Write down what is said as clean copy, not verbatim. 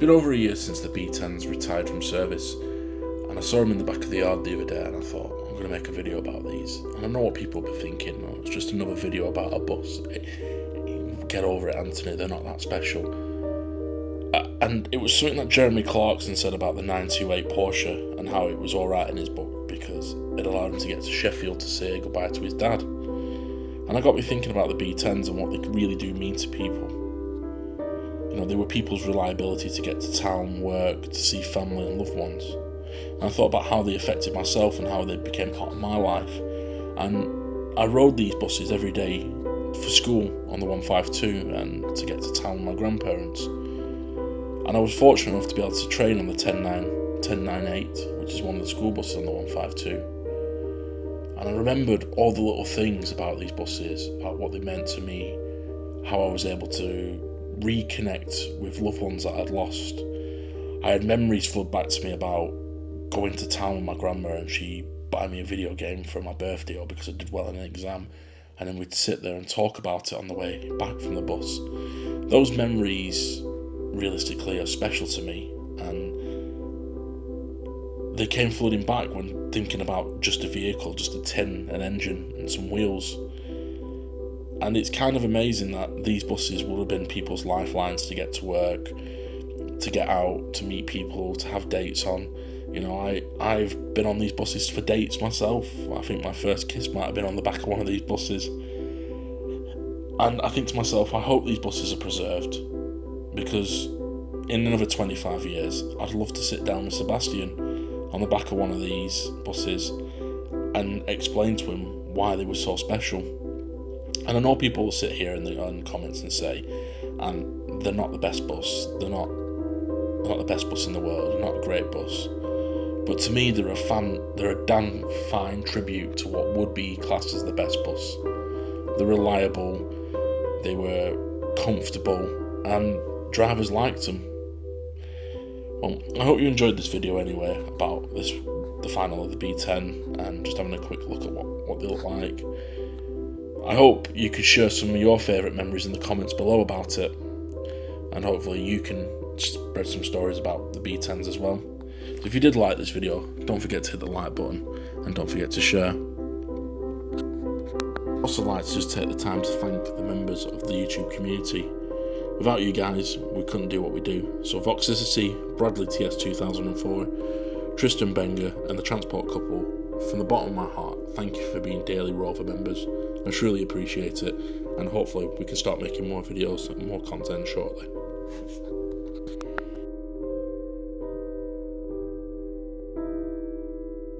been over a year since the B10's retired from service, and I saw him in the back of the yard the other day, and I thought, I'm going to make a video about these. And I know what people will be thinking, oh, it's just another video about a bus. Get over it, Anthony, they're not that special. And it was something that Jeremy Clarkson said about the 928 Porsche and how it was alright in his book because it allowed him to get to Sheffield to say goodbye to his dad. And I got me thinking about the B10s and what they really do mean to people. You know, they were people's reliability to get to town, work, to see family and loved ones. And I thought about how they affected myself and how they became part of my life. And I rode these buses every day for school on the 152 and to get to town with my grandparents. And I was fortunate enough to be able to train on the 1098, which is one of the school buses on the 152. And I remembered all the little things about these buses, about what they meant to me, how I was able to reconnect with loved ones that I'd lost. I had memories flood back to me about going to town with my grandma and she'd buy me a video game for my birthday or because I did well in an exam, and then we'd sit there and talk about it on the way back from the bus. Those memories realistically are special to me, and they came flooding back when thinking about just a vehicle, just a tin, an engine and some wheels. And it's kind of amazing that these buses would have been people's lifelines to get to work, to get out, to meet people, to have dates on. You know, I've been on these buses for dates myself. I think my first kiss might have been on the back of one of these buses. And I think to myself, I hope these buses are preserved, because in another 25 years, I'd love to sit down with Sebastian on the back of one of these buses and explain to him why they were so special. And I know people will sit here in the comments and say, they're not the best bus, they're not the best bus in the world, they're not a great bus. But to me, they're a damn fine tribute to what would be classed as the best bus. They're reliable, they were comfortable, and drivers liked them. Well, I hope you enjoyed this video anyway about the final of the B10 and just having a quick look at what they look like. I hope you could share some of your favourite memories in the comments below about it, and hopefully you can spread some stories about the B10s as well. So if you did like this video, don't forget to hit the like button and don't forget to share. I'd also like to just take the time to thank the members of the YouTube community. Without you guys, we couldn't do what we do. So Voxicity, Bradley TS2004, Tristan Benger and the Transport Couple, from the bottom of my heart, thank you for being daily Rover members. I truly appreciate it, and hopefully we can start making more videos and more content shortly.